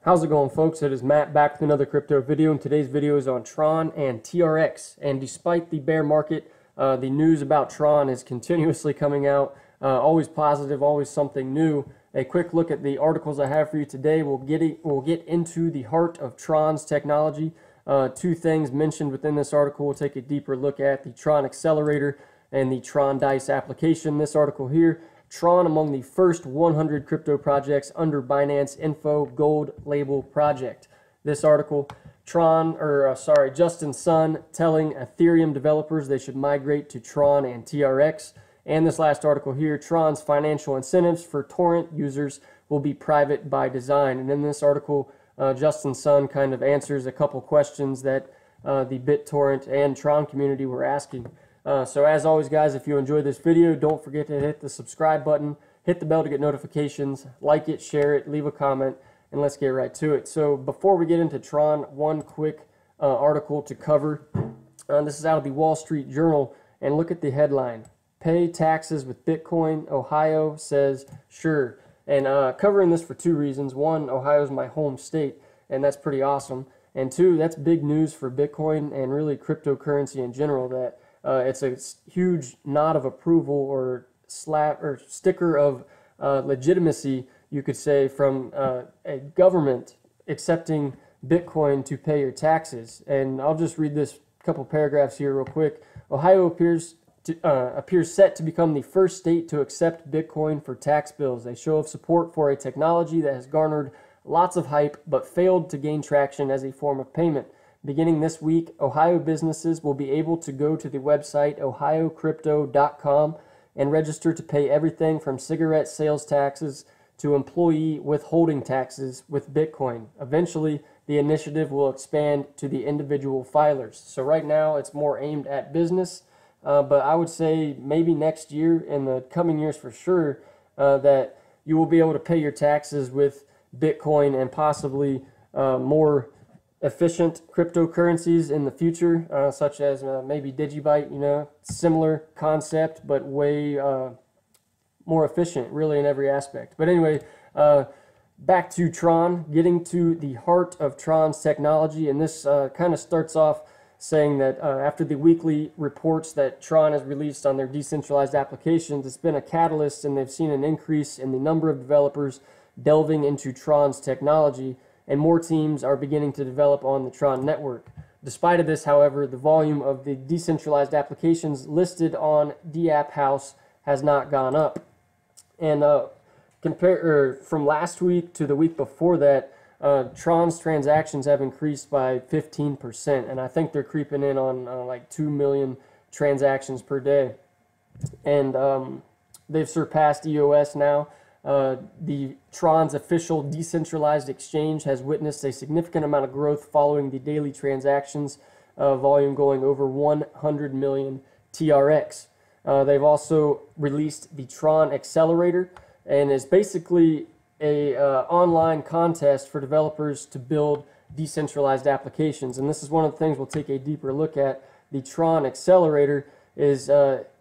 How's it going, folks? It is Matt back with another crypto video, and today's video is on Tron and TRX. And despite the bear market, the news about Tron is continuously coming out, always positive, always something new. A quick look at the articles I have for you today. We'll get into the heart of Tron's technology. Two things mentioned within this article. We'll take a deeper look at the Tron accelerator and the TRONdice application. This article here, Tron among the first 100 crypto projects under Binance Info Gold Label project. This article, Justin Sun telling Ethereum developers they should migrate to Tron and TRX. And this last article here, Tron's financial incentives for torrent users will be private by design. And in this article, Justin Sun kind of answers a couple questions that the BitTorrent and Tron community were asking. So as always, guys, if you enjoyed this video, don't forget to hit the subscribe button, hit the bell to get notifications, like it, share it, leave a comment, and let's get right to it. So before we get into Tron, one quick article to cover. This is out of the Wall Street Journal, and look at the headline. Pay taxes with Bitcoin. Ohio says sure. And covering this for two reasons. One, Ohio is my home state, and that's pretty awesome. And two, that's big news for Bitcoin and really cryptocurrency in general, that it's a huge nod of approval or sticker of legitimacy, you could say, from a government accepting Bitcoin to pay your taxes. And I'll just read this couple paragraphs here real quick. Ohio appears set to become the first state to accept Bitcoin for tax bills, a show of support for a technology that has garnered lots of hype but failed to gain traction as a form of payment. Beginning this week, Ohio businesses will be able to go to the website ohiocrypto.com and register to pay everything from cigarette sales taxes to employee withholding taxes with Bitcoin. Eventually, the initiative will expand to the individual filers. So right now, it's more aimed at business, but I would say maybe next year, in the coming years for sure, that you will be able to pay your taxes with Bitcoin and possibly more efficient cryptocurrencies in the future, such as maybe Digibyte, similar concept, but way more efficient, really, in every aspect. But anyway, back to Tron, getting to the heart of Tron's technology, and this kind of starts off saying that after the weekly reports that Tron has released on their decentralized applications, it's been a catalyst, and they've seen an increase in the number of developers delving into Tron's technology, and more teams are beginning to develop on the Tron network. Despite of this, however, the volume of the decentralized applications listed on Dapp House has not gone up. And from last week to the week before that, Tron's transactions have increased by 15%, and I think they're creeping in on like 2 million transactions per day. And they've surpassed EOS now. The Tron's official decentralized exchange has witnessed a significant amount of growth following the daily transactions volume going over 100 million TRX. They've also released the Tron accelerator, and is basically a online contest for developers to build decentralized applications. And this is one of the things we'll take a deeper look at. The Tron accelerator is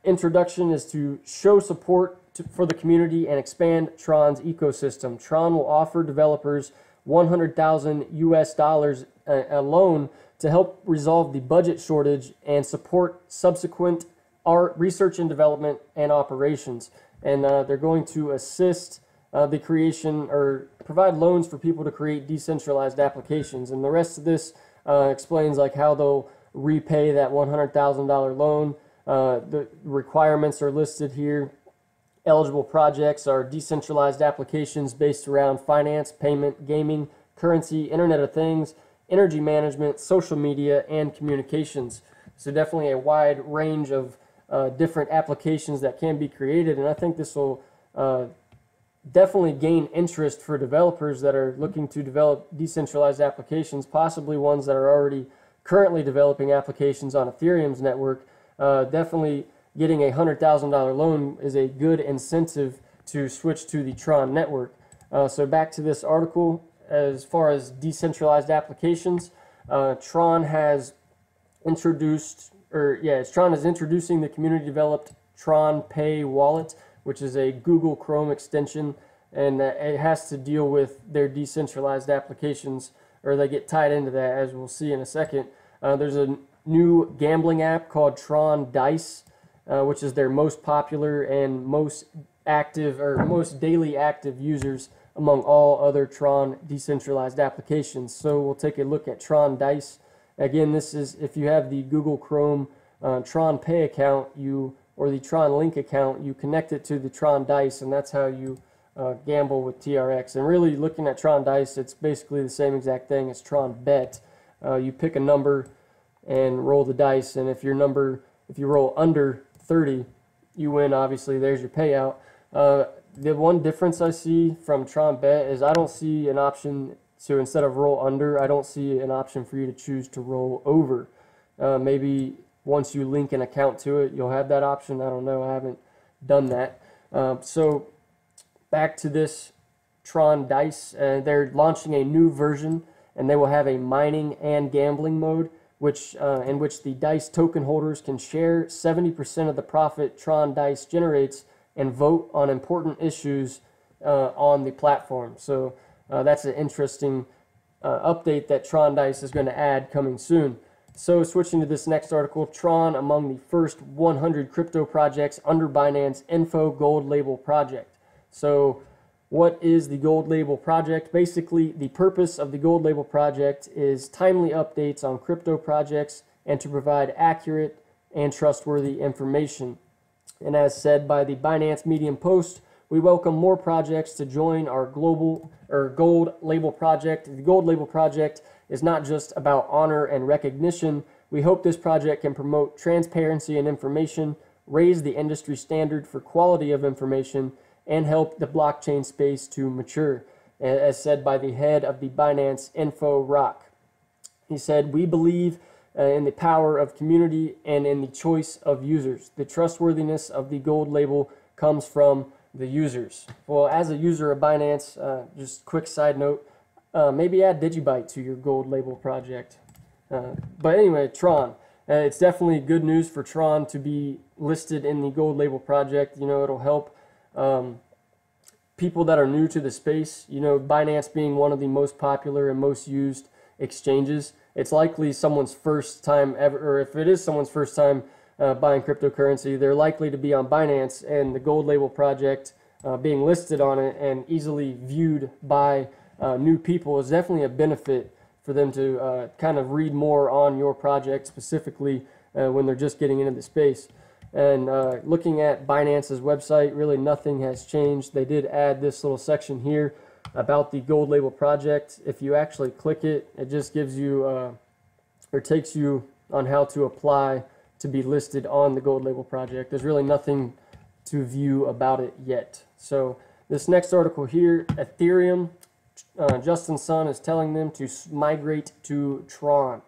introduction is to show support for the community and expand Tron's ecosystem. Tron will offer developers $100,000 a loan to help resolve the budget shortage and support subsequent research and development and operations. And they're going to assist the creation, or provide loans for people to create decentralized applications. And the rest of this explains like how they'll repay that $100,000 loan. The requirements are listed here. Eligible projects are decentralized applications based around finance, payment, gaming, currency, Internet of Things, energy management, social media, and communications. So definitely a wide range of different applications that can be created, and I think this will definitely gain interest for developers that are looking to develop decentralized applications, possibly ones that are already currently developing applications on Ethereum's network. Definitely getting a $100,000 loan is a good incentive to switch to the Tron network. So back to this article, as far as decentralized applications, Tron is introducing the community developed Tron Pay wallet, which is a Google Chrome extension and it has to deal with their decentralized applications, or they get tied into that, as we'll see in a second. There's a new gambling app called TRONdice, which is their most popular and most active, or most daily active users among all other Tron decentralized applications. So we'll take a look at TRONdice. Again, this is if you have the Google Chrome Tron Pay account, or the Tron Link account, you connect it to the TRONdice, and that's how you gamble with TRX. And really, looking at TRONdice, it's basically the same exact thing as TRONbet. You pick a number and roll the dice, and if you roll under 30, you win. Obviously, there's your payout. The one difference I see from TRONbet is I don't see an option to, instead of roll under, I don't see an option for you to choose to roll over. Maybe once you link an account to it, you'll have that option. I don't know. I haven't done that. So back to this TRONdice. They're launching a new version, and they will have a mining and gambling mode, in which the dice token holders can share 70% of the profit TRONdice generates and vote on important issues on the platform. So that's an interesting update that TRONdice is going to add coming soon. So switching to this next article, Tron among the first 100 crypto projects under Binance Info Gold Label project. So what is the Gold Label project? Basically, the purpose of the Gold Label project is timely updates on crypto projects and to provide accurate and trustworthy information. And as said by the Binance Medium Post, we welcome more projects to join our Gold Label project. The Gold Label project is not just about honor and recognition. We hope this project can promote transparency and information, raise the industry standard for quality of information, and help the blockchain space to mature, as said by the head of the Binance Info Rock. He said, "We believe in the power of community and in the choice of users. The trustworthiness of the Gold Label comes from the users." Well, as a user of Binance, just quick side note, maybe add Digibyte to your Gold Label project. But anyway, Tron. It's definitely good news for Tron to be listed in the Gold Label project. You know, it'll help people that are new to the space. You know, Binance being one of the most popular and most used exchanges, it's likely someone's first time ever, or if it is someone's first time buying cryptocurrency, they're likely to be on Binance, and the Gold Label project being listed on it and easily viewed by new people is definitely a benefit for them to kind of read more on your project, specifically when they're just getting into the space. And looking at Binance's website, really nothing has changed. They did add this little section here about the Gold Label project. If you actually click it, it just gives you, or takes you on how to apply to be listed on the Gold Label project. There's really nothing to view about it yet. So this next article here, Ethereum, Justin Sun is telling them to migrate to Tron.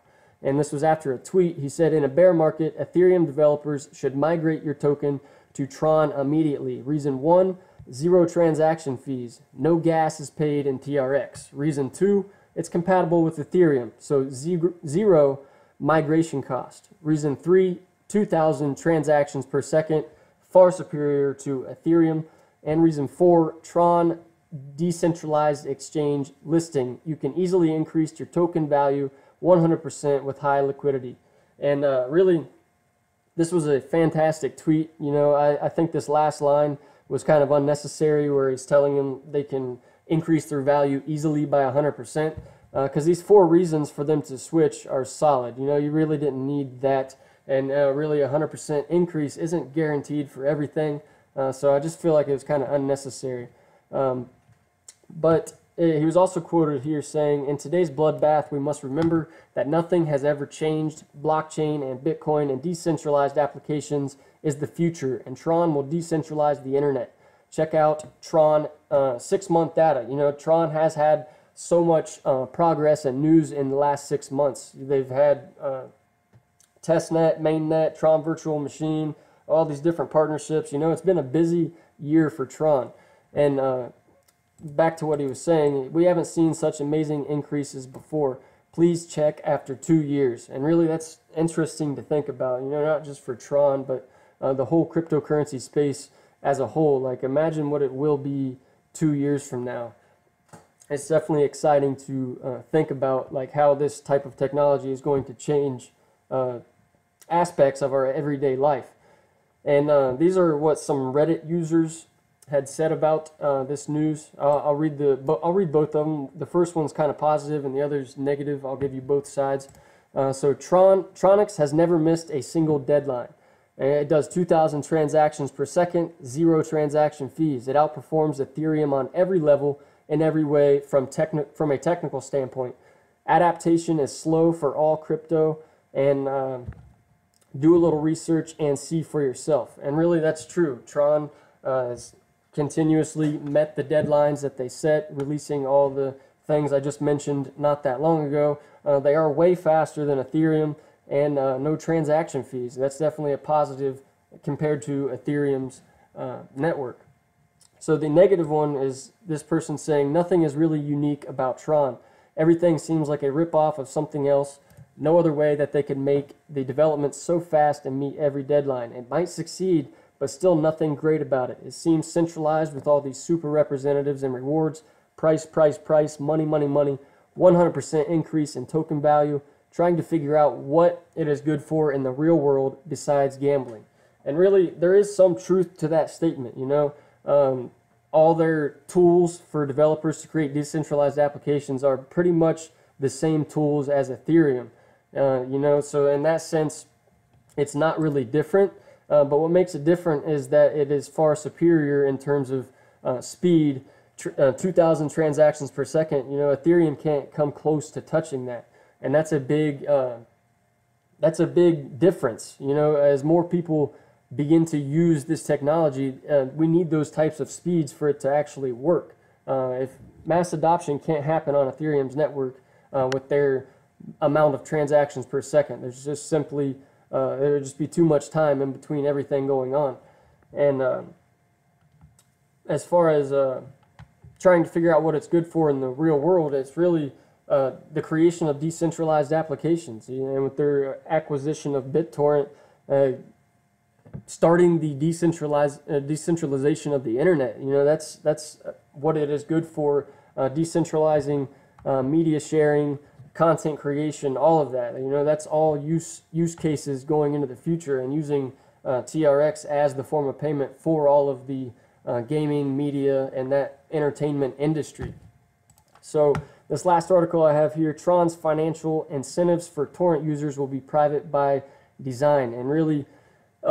And this was after a tweet. He said, "In a bear market, Ethereum developers should migrate your token to Tron immediately. Reason 1, 0 transaction fees. No gas is paid in TRX. Reason 2, it's compatible with Ethereum, so 0 migration cost. Reason 3, 2,000 transactions per second, far superior to Ethereum. And reason 4, Tron decentralized exchange listing. You can easily increase your token value 100% with high liquidity." And really, this was a fantastic tweet. You know, I think this last line was kind of unnecessary, where he's telling them they can increase their value easily by 100%, because these 4 reasons for them to switch are solid. You know, you really didn't need that, and really 100% increase isn't guaranteed for everything, so I just feel like it was kind of unnecessary. But he was also quoted here saying, "In today's bloodbath, we must remember that nothing has ever changed. Blockchain and Bitcoin and decentralized applications is the future, and Tron will decentralize the internet. Check out Tron 6-month data." You know, Tron has had so much progress and news in the last 6 months. They've had testnet, mainnet, Tron virtual machine, all these different partnerships. You know, it's been a busy year for Tron. And back to what he was saying, we haven't seen such amazing increases before. Please check after 2 years. And really, that's interesting to think about, you know, not just for Tron, but the whole cryptocurrency space as a whole. Like, imagine what it will be 2 years from now. It's definitely exciting to think about like how this type of technology is going to change aspects of our everyday life. And these are what some Reddit users had said about this news. I'll read both of them. The first one's kind of positive and the other's negative. I'll give you both sides. So TRONix has never missed a single deadline. It does 2,000 transactions per second, 0 transaction fees. It outperforms Ethereum on every level in every way from a technical standpoint. Adaptation is slow for all crypto, and do a little research and see for yourself. And really, that's true. Tron has continuously met the deadlines that they set, releasing all the things I just mentioned not that long ago. They are way faster than Ethereum, and no transaction fees. That's definitely a positive compared to Ethereum's network. So the negative one is this person saying nothing is really unique about Tron. Everything seems like a ripoff of something else. No other way that they could make the development so fast and meet every deadline. It might succeed, but still nothing great about it. It seems centralized with all these super representatives and rewards. Price, price, price, money, money, money. 100% increase in token value. Trying to figure out what it is good for in the real world besides gambling. And really, there is some truth to that statement, you know. All their tools for developers to create decentralized applications are pretty much the same tools as Ethereum, you know. So in that sense, it's not really different. But what makes it different is that it is far superior in terms of speed. 2,000 transactions per second. You know, Ethereum can't come close to touching that, and that's a big difference. You know, as more people begin to use this technology, we need those types of speeds for it to actually work. If mass adoption can't happen on Ethereum's network with their amount of transactions per second, there's just simply there would just be too much time in between everything going on. And as far as trying to figure out what it's good for in the real world, it's really the creation of decentralized applications. And with their acquisition of BitTorrent, starting the decentralization of the internet, you know, that's what it is good for. Decentralizing media sharing, content creation, all of that. You know, that's all use cases going into the future, and using TRX as the form of payment for all of the gaming, media, and that entertainment industry. So this last article I have here, Tron's financial incentives for torrent users will be private by design. And really, I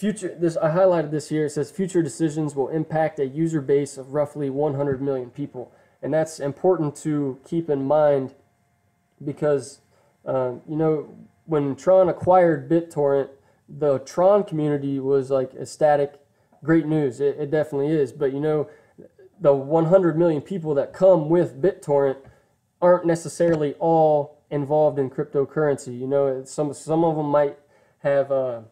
highlighted this here. It says future decisions will impact a user base of roughly 100 million people. And that's important to keep in mind because, you know, when Tron acquired BitTorrent, the Tron community was like ecstatic. Great news. It definitely is. But, you know, the 100 million people that come with BitTorrent aren't necessarily all involved in cryptocurrency. You know, some of them might have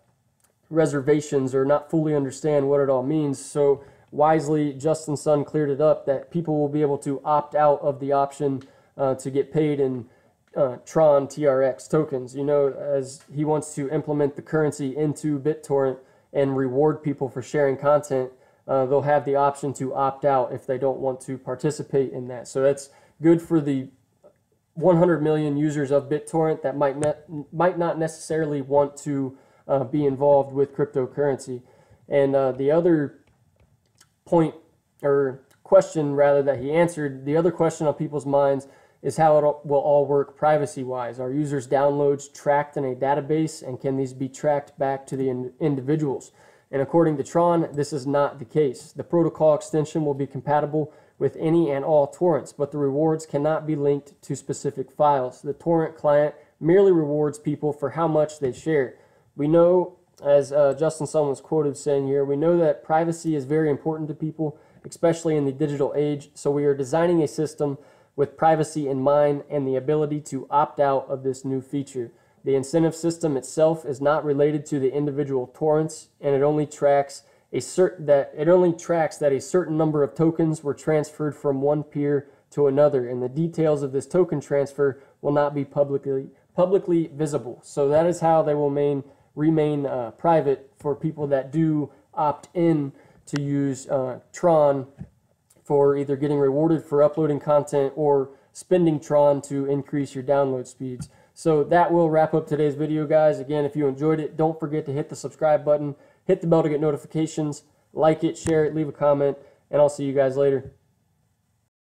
reservations or not fully understand what it all means. So wisely, Justin Sun cleared it up that people will be able to opt out of the option to get paid in Tron TRX tokens. You know, as he wants to implement the currency into BitTorrent and reward people for sharing content, they'll have the option to opt out if they don't want to participate in that. So that's good for the 100 million users of BitTorrent that might not necessarily want to be involved with cryptocurrency. And the other point or question rather that he answered, the other question on people's minds is how it will all work privacy-wise. Are users' downloads tracked in a database, and can these be tracked back to the individuals? And according to Tron, this is not the case. The protocol extension will be compatible with any and all torrents, but the rewards cannot be linked to specific files. The torrent client merely rewards people for how much they share. We know, as Justin Sun was quoted saying here, we know that privacy is very important to people, especially in the digital age, so we are designing a system with privacy in mind and the ability to opt out of this new feature. The incentive system itself is not related to the individual torrents, and it only tracks that a certain number of tokens were transferred from one peer to another, and the details of this token transfer will not be publicly visible. So that is how they will remain private for people that do opt in to use Tron for either getting rewarded for uploading content or spending Tron to increase your download speeds. So that will wrap up today's video, guys. Again, if you enjoyed it, don't forget to hit the subscribe button, hit the bell to get notifications, like it, share it, leave a comment, and I'll see you guys later.